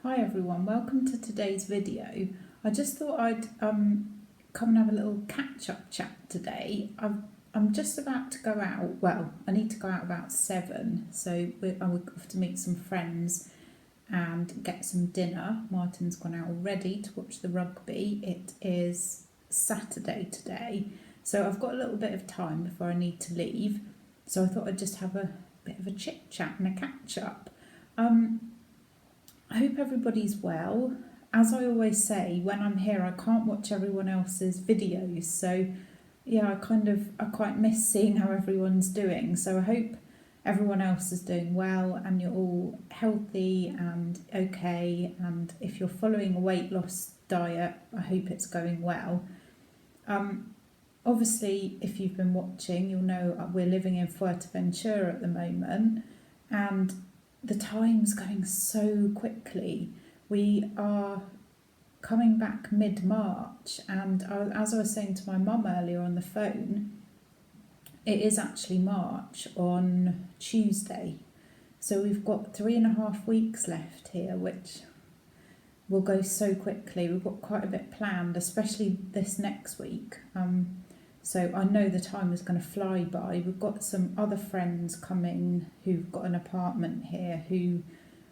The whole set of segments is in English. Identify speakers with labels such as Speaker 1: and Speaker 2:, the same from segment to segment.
Speaker 1: Hi everyone, welcome to today's video. I just thought I'd come and have a little catch-up chat today. I'm just about to go out. Well, I need to go out about 7, so I would have to meet some friends and get some dinner. Martin's gone out already to watch the rugby. It is Saturday today, so I've got a little bit of time before I need to leave. So I thought I'd just have a bit of a chit-chat and a catch-up. I hope everybody's well. As I always say, when I'm here, I can't watch everyone else's videos. So yeah, I quite miss seeing how everyone's doing. So I hope everyone else is doing well and you're all healthy and okay. And if you're following a weight loss diet, I hope it's going well. Obviously, if you've been watching, you'll know we're living in Fuerteventura at the moment, and the time's going so quickly. We are coming back mid-March, and as I was saying to my mum earlier on the phone, it is actually March on Tuesday. So we've got 3.5 weeks left here, which will go so quickly. We've got quite a bit planned, especially this next week. So I know the time is going to fly by. We've got some other friends coming who've got an apartment here who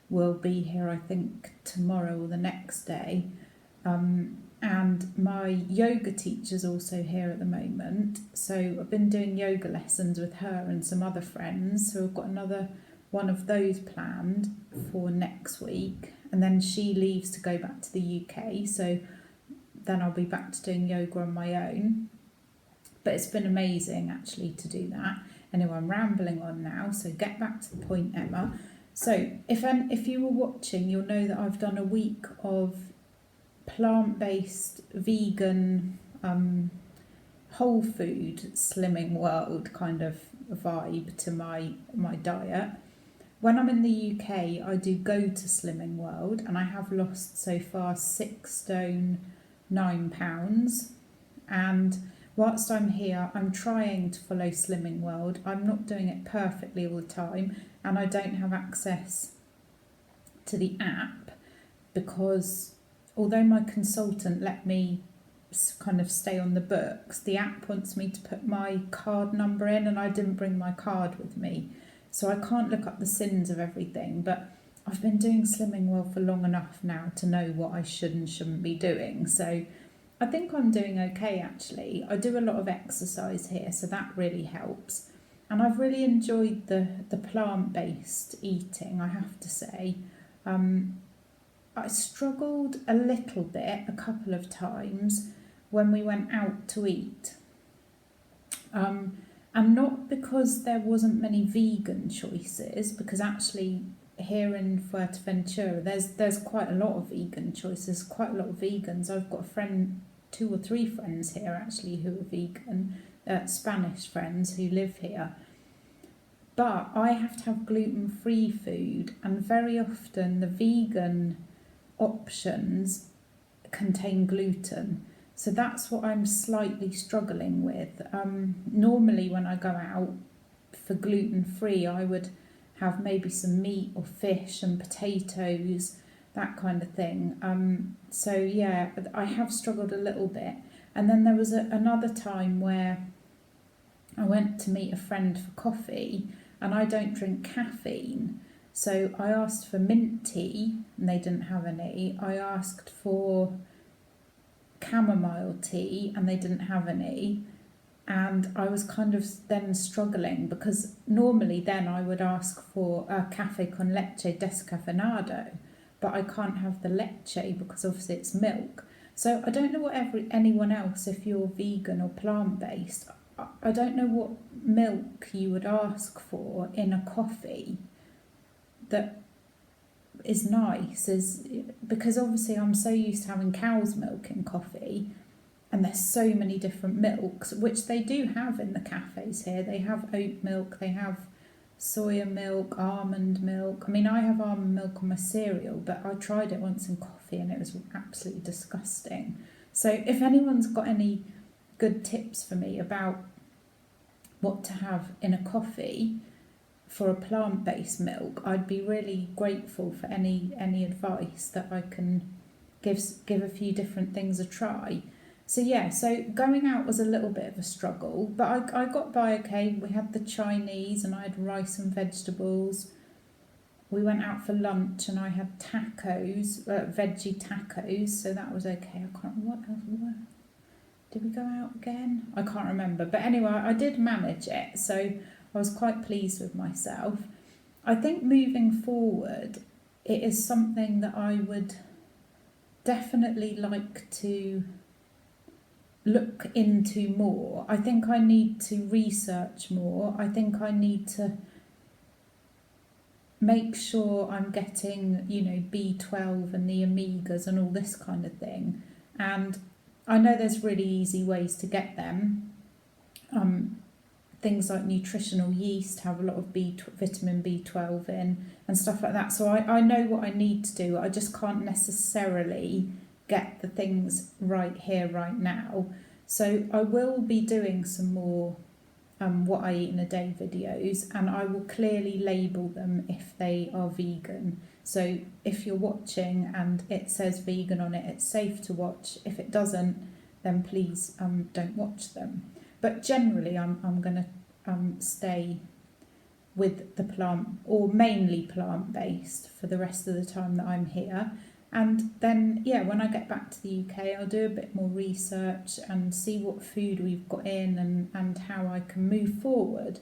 Speaker 1: will be here, I think, tomorrow or the next day. And my yoga teacher's also here at the moment. So I've been doing yoga lessons with her and some other friends. So I've got another one of those planned for next week. And then she leaves to go back to the UK. So then I'll be back to doing yoga on my own. But it's been amazing actually to do that. Anyway, I'm rambling on now, so get back to the point, Emma. So if you were watching, you'll know that I've done a week of plant-based, vegan, whole food, Slimming World kind of vibe to my diet. When I'm in the UK, I do go to Slimming World, and I have lost so far 6 stone 9 pounds. And whilst I'm here, I'm trying to follow Slimming World. I'm not doing it perfectly all the time, and I don't have access to the app because although my consultant let me kind of stay on the books, the app wants me to put my card number in, and I didn't bring my card with me. So I can't look up the sins of everything, but I've been doing Slimming World for long enough now to know what I should and shouldn't be doing. So I think I'm doing okay actually. I do a lot of exercise here, so that really helps. And I've really enjoyed the plant-based eating, I have to say. I struggled a little bit a couple of times when we went out to eat. And not because there wasn't many vegan choices, because actually here in Fuerteventura there's quite a lot of vegan choices, quite a lot of vegans. I've got 2 or 3 friends here actually who are vegan, Spanish friends who live here. But I have to have gluten-free food, and very often the vegan options contain gluten. So that's what I'm slightly struggling with. Normally when I go out for gluten-free, I would have maybe some meat or fish and potatoes, that kind of thing. So yeah, I have struggled a little bit. And then there was another time where I went to meet a friend for coffee, and I don't drink caffeine. So I asked for mint tea and they didn't have any. I asked for chamomile tea and they didn't have any. And I was kind of then struggling because normally then I would ask for a cafe con leche descafeinado, but I can't have the leche because obviously it's milk. So I don't know what anyone else, if you're vegan or plant-based, I don't know what milk you would ask for in a coffee that is nice, because obviously I'm so used to having cow's milk in coffee, and there's so many different milks, which they do have in the cafes here. They have oat milk, they have soya milk, almond milk. I mean, I have almond milk on my cereal, but I tried it once in coffee and it was absolutely disgusting. So if anyone's got any good tips for me about what to have in a coffee, for a plant-based milk, I'd be really grateful for any advice that I can give a few different things a try. So yeah, so going out was a little bit of a struggle, but I got by okay. We had the Chinese and I had rice and vegetables. We went out for lunch and I had tacos, veggie tacos, so that was okay. I can't remember what else we were. Did we go out again? I can't remember. But anyway, I did manage it, so I was quite pleased with myself. I think moving forward, it is something that I would definitely like to look into more. I think I need to research more. I think I need to make sure I'm getting, B12 and the omegas and all this kind of thing. And I know there's really easy ways to get them. Things like nutritional yeast have a lot of vitamin B12 in and stuff like that. So I know what I need to do. I just can't necessarily get the things right here, right now. So I will be doing some more what I eat in a day videos, and I will clearly label them if they are vegan. So if you're watching and it says vegan on it, it's safe to watch. If it doesn't, then please don't watch them. But generally I'm going to stay with the plant, or mainly plant-based, for the rest of the time that I'm here. And then, when I get back to the UK, I'll do a bit more research and see what food we've got in and how I can move forward.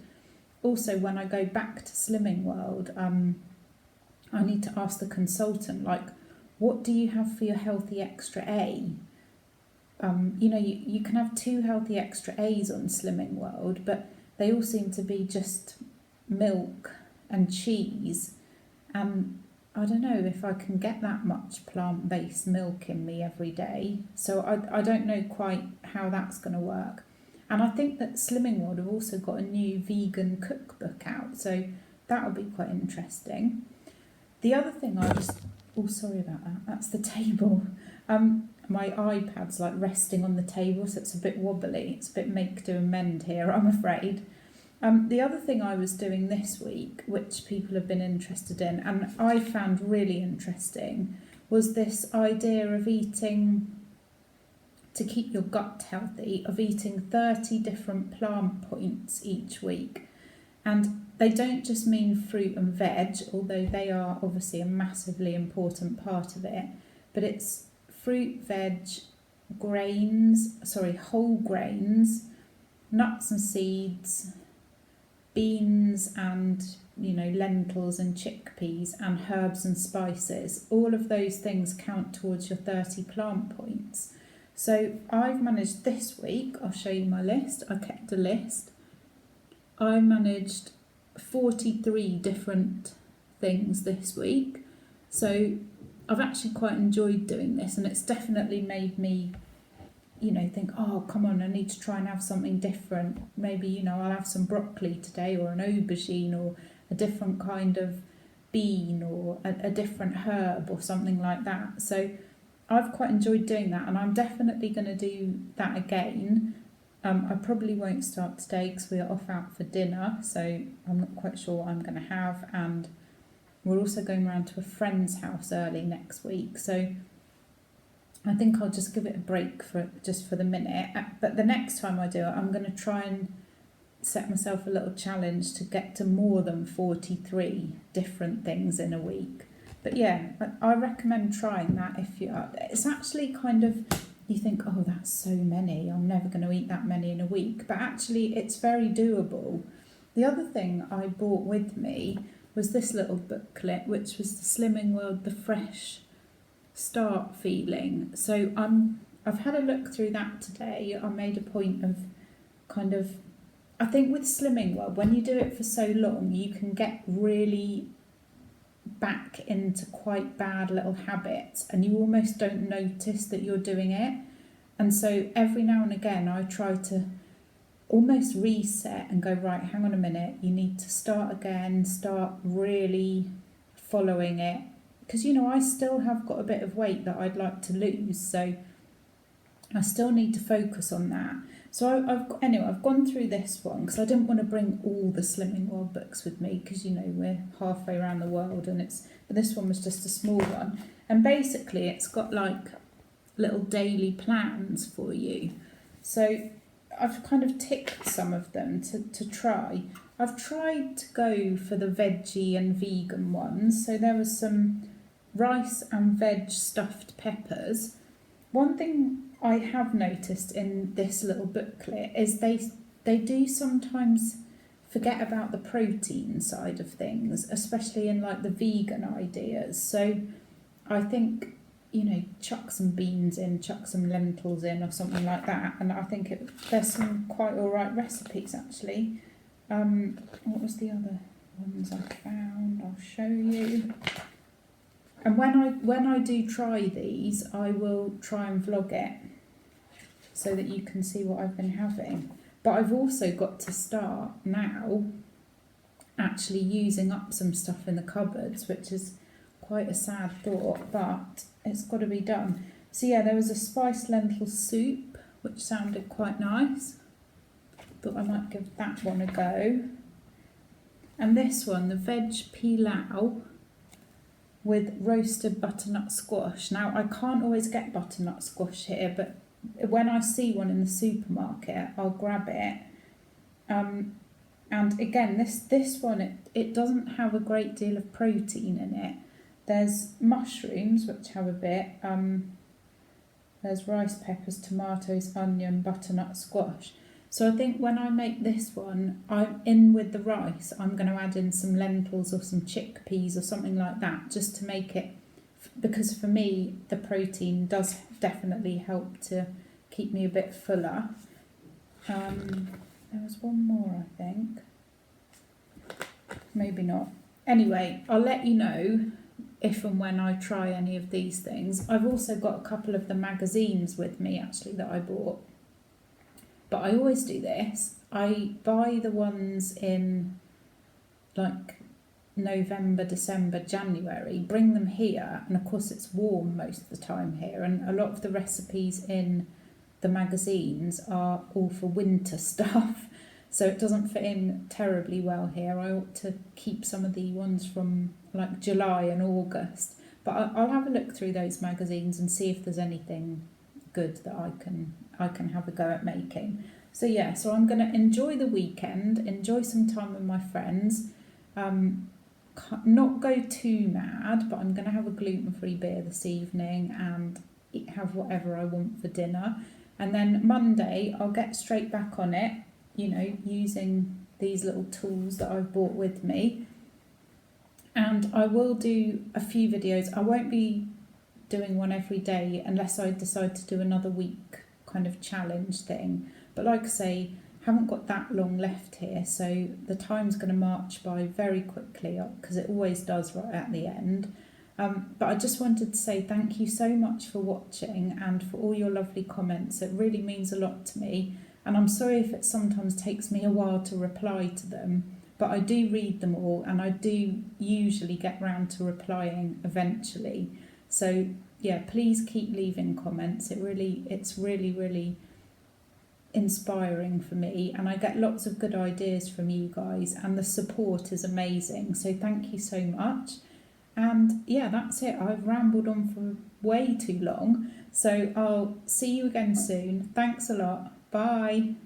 Speaker 1: Also, when I go back to Slimming World, I need to ask the consultant, what do you have for your Healthy Extra A? You can have 2 Healthy Extra A's on Slimming World, but they all seem to be just milk and cheese. And I don't know if I can get that much plant-based milk in me every day. So I don't know quite how that's going to work. And I think that Slimming World have also got a new vegan cookbook out, so that'll be quite interesting. The other thing sorry about that, that's the table. My iPad's resting on the table, so it's a bit wobbly. It's a bit make do and mend here, I'm afraid. The other thing I was doing this week, which people have been interested in, and I found really interesting, was this idea of eating, to keep your gut healthy, of eating 30 different plant points each week. And they don't just mean fruit and veg, although they are obviously a massively important part of it, but it's fruit, veg, whole grains, nuts and seeds, beans and lentils and chickpeas, and herbs and spices. All of those things count towards your 30 plant points. So I've managed this week, I'll show you my list, I kept a list. I managed 43 different things this week. So I've actually quite enjoyed doing this, and it's definitely made me think, oh, come on, I need to try and have something different. Maybe, I'll have some broccoli today, or an aubergine, or a different kind of bean, or a different herb, or something like that. So I've quite enjoyed doing that, and I'm definitely going to do that again. I probably won't start today because we are off out for dinner, so I'm not quite sure what I'm going to have. And we're also going round to a friend's house early next week, so I think I'll just give it a break for the minute. But the next time I do it, I'm going to try and set myself a little challenge to get to more than 43 different things in a week. But yeah, I recommend trying that if you are. It's actually kind of, you think, oh, that's so many, I'm never going to eat that many in a week. But actually, it's very doable. The other thing I brought with me was this little booklet, which was the Slimming World, the Fresh Start feeling. So I've had a look through that today. I made a point of I think with Slimming World, when you do it for so long, you can get really back into quite bad little habits, and you almost don't notice that you're doing it. And so every now and again I try to almost reset and go, right, hang on a minute, you need to start again, start really following it. Because, I still have got a bit of weight that I'd like to lose, so I still need to focus on that. So I've gone through this one because I didn't want to bring all the Slimming World books with me because, you know, we're halfway around the world, but this one was just a small one. And basically it's got like little daily plans for you. So I've kind of ticked some of them to try. I've tried to go for the veggie and vegan ones. So there was some rice and veg stuffed peppers. One thing I have noticed in this little booklet is they do sometimes forget about the protein side of things, especially in like the vegan ideas. So I think, you know, chuck some beans in, chuck some lentils in or something like that, and I think there's some quite alright recipes actually. What was the other ones I found? I'll show you. And when I do try these, I will try and vlog it so that you can see what I've been having. But I've also got to start now actually using up some stuff in the cupboards, which is quite a sad thought, but it's got to be done. So yeah, there was a spiced lentil soup, which sounded quite nice. Thought I might give that one a go. And this one, the veg pilau with roasted butternut squash. Now, I can't always get butternut squash here, but when I see one in the supermarket, I'll grab it. And again, this one, it doesn't have a great deal of protein in it. There's mushrooms, which have a bit. There's rice, peppers, tomatoes, onion, butternut squash. So I think when I make this one, I'm in with the rice, I'm going to add in some lentils or some chickpeas or something like that, just to make it, because for me, the protein does definitely help to keep me a bit fuller. There was one more, I think. Maybe not. Anyway, I'll let you know if and when I try any of these things. I've also got a couple of the magazines with me, actually, that I bought. But I always do this. I buy the ones in like November, December, January, bring them here, and of course it's warm most of the time here, and a lot of the recipes in the magazines are all for winter stuff, so it doesn't fit in terribly well here. I ought to keep some of the ones from like July and August, but I'll have a look through those magazines and see if there's anything good that I can have a go at making. So yeah, so I'm going to enjoy the weekend, enjoy some time with my friends, not go too mad, but I'm going to have a gluten-free beer this evening and have whatever I want for dinner. And then Monday I'll get straight back on it, you know, using these little tools that I've brought with me. And I will do a few videos. I won't be doing one every day unless I decide to do another week kind of challenge thing. But like I say, haven't got that long left here, so the time's going to march by very quickly because it always does right at the end. But I just wanted to say thank you so much for watching and for all your lovely comments. It really means a lot to me, and I'm sorry if it sometimes takes me a while to reply to them, but I do read them all and I do usually get round to replying eventually. So yeah, please keep leaving comments. It's really inspiring for me, and I get lots of good ideas from you guys, and the support is amazing. So thank you so much. And yeah, that's it. I've rambled on for way too long. So I'll see you again soon. Thanks a lot. Bye.